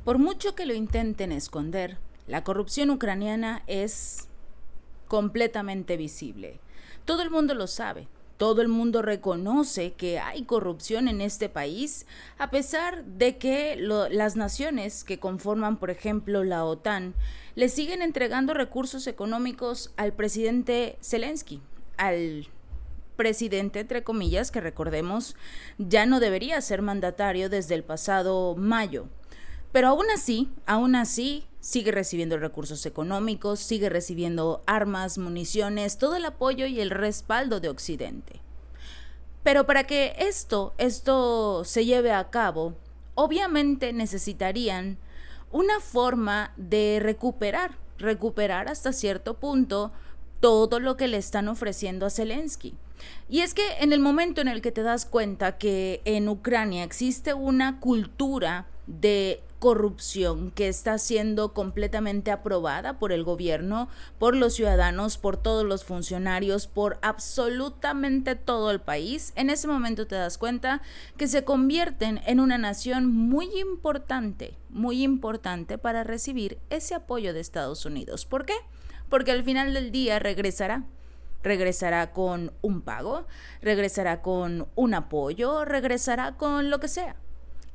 Por mucho que lo intenten esconder, la corrupción ucraniana es completamente visible. Todo el mundo lo sabe. Todo el mundo reconoce que hay corrupción en este país, a pesar de que las naciones que conforman, por ejemplo, la OTAN, le siguen entregando recursos económicos al presidente Zelensky, al presidente, entre comillas, que recordemos ya no debería ser mandatario desde el pasado mayo. Pero aún así, sigue recibiendo recursos económicos, sigue recibiendo armas, municiones, todo el apoyo y el respaldo de Occidente. Pero para que esto se lleve a cabo, obviamente necesitarían una forma de recuperar hasta cierto punto todo lo que le están ofreciendo a Zelensky. Y es que en el momento en el que te das cuenta que en Ucrania existe una cultura de corrupción que está siendo completamente aprobada por el gobierno, por los ciudadanos, por todos los funcionarios, por absolutamente todo el país, en ese momento te das cuenta que se convierten en una nación muy importante para recibir ese apoyo de Estados Unidos. ¿Por qué? Porque al final del día regresará con un pago, regresará con un apoyo, regresará con lo que sea.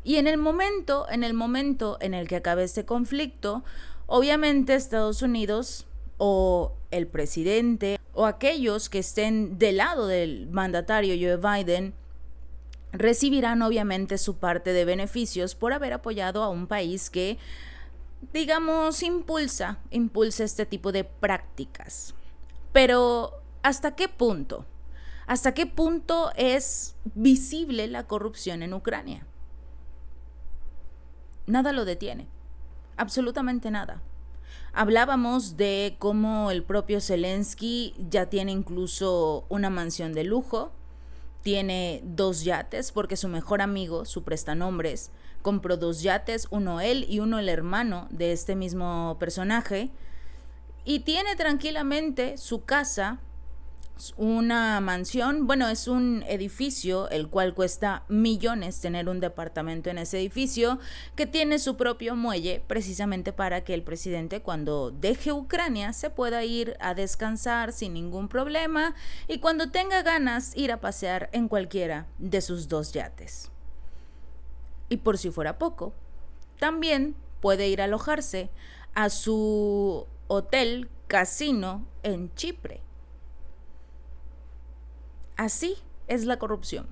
Y en el momento en el que acabe este conflicto, obviamente Estados Unidos o el presidente o aquellos que estén del lado del mandatario Joe Biden recibirán obviamente su parte de beneficios por haber apoyado a un país que, digamos, impulsa este tipo de prácticas. Pero, ¿hasta qué punto? ¿Hasta qué punto es visible la corrupción en Ucrania? Nada lo detiene, absolutamente nada. Hablábamos de cómo el propio Zelensky ya tiene incluso una mansión de lujo, tiene 2 yates, porque su mejor amigo, su prestanombres, compró 2 yates, uno él y uno el hermano de este mismo personaje, y tiene tranquilamente su casa, una mansión, bueno, es un edificio el cual cuesta millones tener un departamento en ese edificio, que tiene su propio muelle precisamente para que el presidente, cuando deje Ucrania, se pueda ir a descansar sin ningún problema y cuando tenga ganas ir a pasear en cualquiera de sus 2 yates. Y por si fuera poco, también puede ir a alojarse a su hotel casino en Chipre. Así es la corrupción,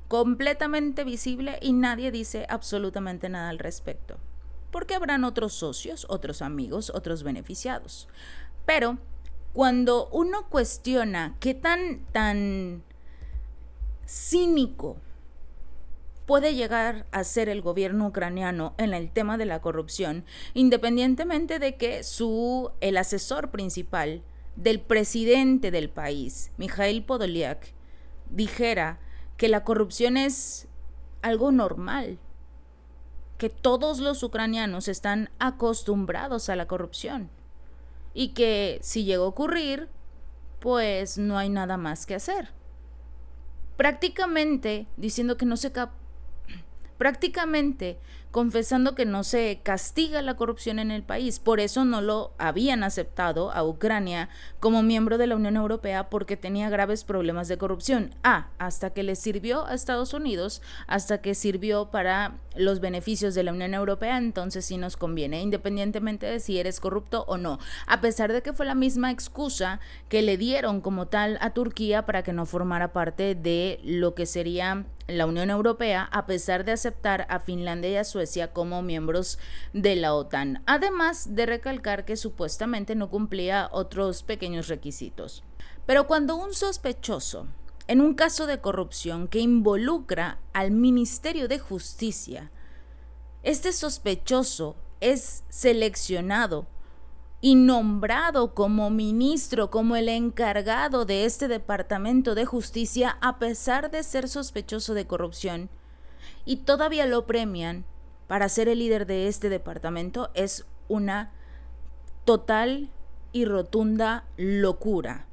completamente visible y nadie dice absolutamente nada al respecto, porque habrán otros socios, otros amigos, otros beneficiados. Pero cuando uno cuestiona qué tan cínico puede llegar a ser el gobierno ucraniano en el tema de la corrupción, independientemente de que el asesor principal del presidente del país, Mikhail Podolyak, dijera que la corrupción es algo normal, que todos los ucranianos están acostumbrados a la corrupción y que si llega a ocurrir, pues no hay nada más que hacer. Prácticamente diciendo que no se prácticamente confesando que no se castiga la corrupción en el país. Por eso no lo habían aceptado a Ucrania como miembro de la Unión Europea, porque tenía graves problemas de corrupción. Hasta que le sirvió a Estados Unidos, hasta que sirvió para los beneficios de la Unión Europea, entonces sí nos conviene, independientemente de si eres corrupto o no. A pesar de que fue la misma excusa que le dieron como tal a Turquía para que no formara parte de lo que sería la Unión Europea, a pesar de aceptar a Finlandia y a Suecia como miembros de la OTAN, además de recalcar que supuestamente no cumplía otros pequeños requisitos. Pero cuando un sospechoso, en un caso de corrupción que involucra al Ministerio de Justicia, este sospechoso es seleccionado y nombrado como ministro, como el encargado de este departamento de justicia, a pesar de ser sospechoso de corrupción, y todavía lo premian para ser el líder de este departamento, es una total y rotunda locura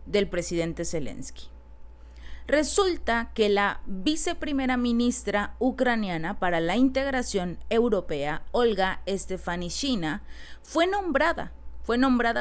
del presidente Zelensky. Resulta que la viceprimera ministra ucraniana para la integración europea, Olga Stefanishyna, fue nombrada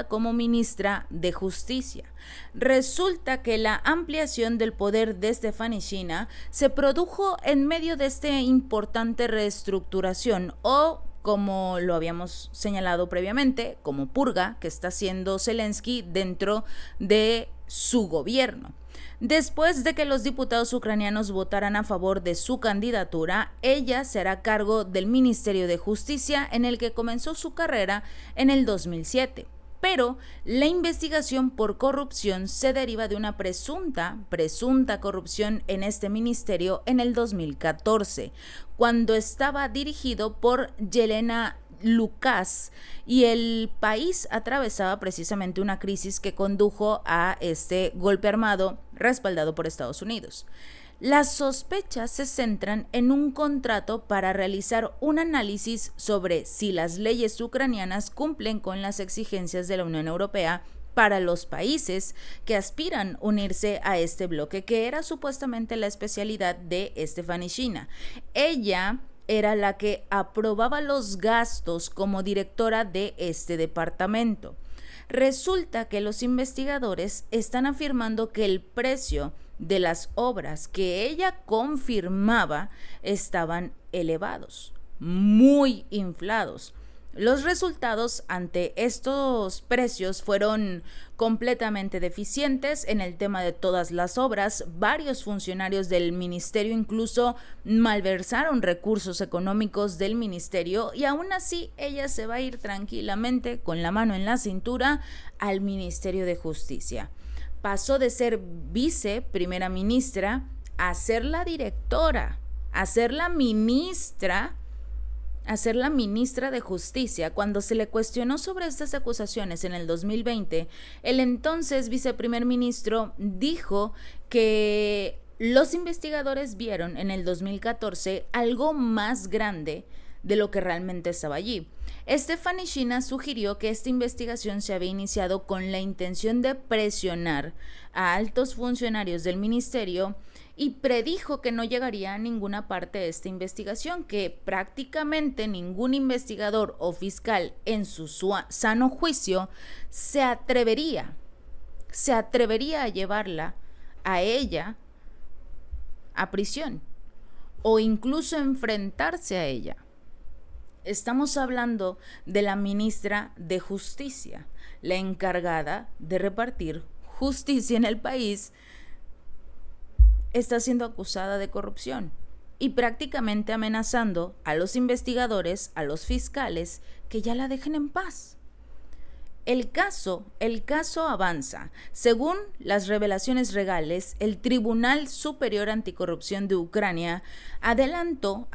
como ministra de Justicia. Resulta que la ampliación del poder de Stefanishyna se produjo en medio de esta importante reestructuración o, como lo habíamos señalado previamente, como purga que está haciendo Zelensky dentro de su gobierno. Después de que los diputados ucranianos votaran a favor de su candidatura, ella se hará cargo del Ministerio de Justicia, en el que comenzó su carrera en el 2007. Pero la investigación por corrupción se deriva de una presunta corrupción en este ministerio en el 2014, cuando estaba dirigido por Yelena Lucas y el país atravesaba precisamente una crisis que condujo a este golpe armado respaldado por Estados Unidos. Las sospechas se centran en un contrato para realizar un análisis sobre si las leyes ucranianas cumplen con las exigencias de la Unión Europea para los países que aspiran a unirse a este bloque, que era supuestamente la especialidad de Stefanishyna. Ella era la que aprobaba los gastos como directora de este departamento. Resulta que los investigadores están afirmando que el precio de las obras que ella confirmaba estaban elevados, muy inflados. Los resultados ante estos precios fueron completamente deficientes en el tema de todas las obras. Varios funcionarios del ministerio incluso malversaron recursos económicos del ministerio y aún así ella se va a ir tranquilamente con la mano en la cintura al Ministerio de Justicia. Pasó de ser viceprimera ministra a ser la directora, a ser la ministra de Justicia. Cuando se le cuestionó sobre estas acusaciones en el 2020, el entonces viceprimer ministro dijo que los investigadores vieron en el 2014 algo más grande de lo que realmente estaba allí. Stefanishyna sugirió que esta investigación se había iniciado con la intención de presionar a altos funcionarios del ministerio y predijo que no llegaría a ninguna parte de esta investigación, que prácticamente ningún investigador o fiscal en su sano juicio se atrevería a llevarla a ella a prisión o incluso enfrentarse a ella. Estamos hablando de la ministra de Justicia, la encargada de repartir justicia en el país. Está siendo acusada de corrupción y prácticamente amenazando a los investigadores, a los fiscales, que ya la dejen en paz. El caso avanza. Según las revelaciones legales, el Tribunal Superior Anticorrupción de Ucrania adelantó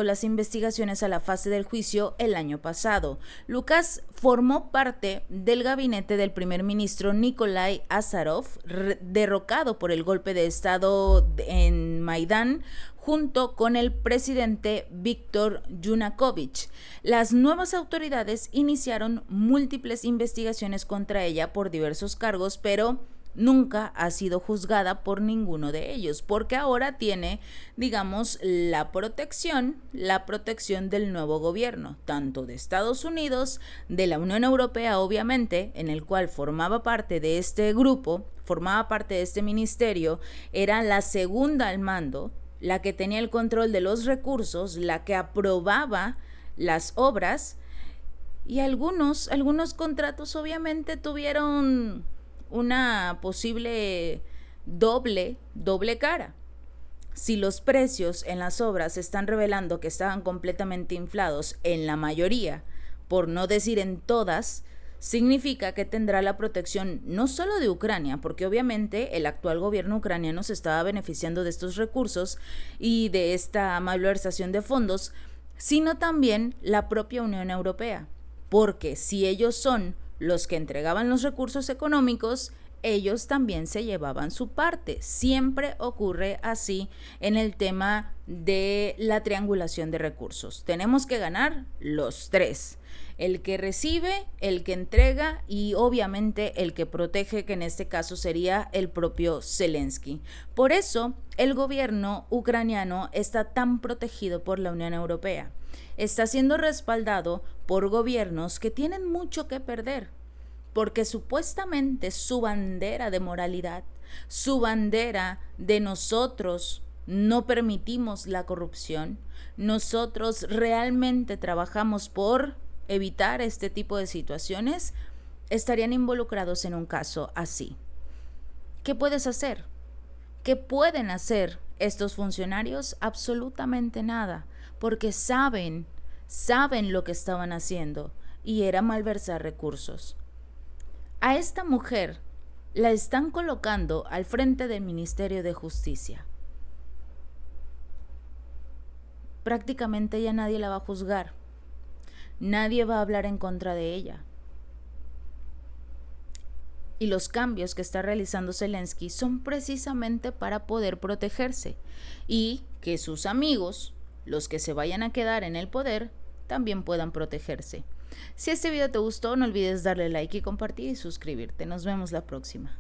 las investigaciones a la fase del juicio el año pasado. Lucas formó parte del gabinete del primer ministro Nikolai Azarov, derrocado por el golpe de Estado en Maidán, junto con el presidente Víctor Yanukovych. Las nuevas autoridades iniciaron múltiples investigaciones contra ella por diversos cargos, pero nunca ha sido juzgada por ninguno de ellos, porque ahora tiene, digamos, la protección del nuevo gobierno, tanto de Estados Unidos, de la Unión Europea, obviamente, en el cual formaba parte de este grupo, formaba parte de este ministerio, era la segunda al mando, la que tenía el control de los recursos, la que aprobaba las obras, y algunos contratos obviamente tuvieron una posible doble cara. Si los precios en las obras están revelando que estaban completamente inflados en la mayoría, por no decir en todas, significa que tendrá la protección no solo de Ucrania, porque obviamente el actual gobierno ucraniano se estaba beneficiando de estos recursos y de esta malversación de fondos, sino también la propia Unión Europea, porque si ellos son los que entregaban los recursos económicos, ellos también se llevaban su parte. Siempre ocurre así en el tema de la triangulación de recursos. Tenemos que ganar los tres: el que recibe, el que entrega y obviamente el que protege, que en este caso sería el propio Zelensky. Por eso el gobierno ucraniano está tan protegido por la Unión Europea. Está siendo respaldado por gobiernos que tienen mucho que perder, porque supuestamente su bandera de moralidad, su bandera de nosotros no permitimos la corrupción, nosotros realmente trabajamos por evitar este tipo de situaciones, estarían involucrados en un caso así. ¿Qué puedes hacer? ¿Qué pueden hacer estos funcionarios? Absolutamente nada, porque saben lo que estaban haciendo, y era malversar recursos. A esta mujer la están colocando al frente del Ministerio de Justicia. Prácticamente ya nadie la va a juzgar. Nadie va a hablar en contra de ella. Y los cambios que está realizando Zelensky son precisamente para poder protegerse y que sus amigos, los que se vayan a quedar en el poder, también puedan protegerse. Si este video te gustó, no olvides darle like y compartir y suscribirte. Nos vemos la próxima.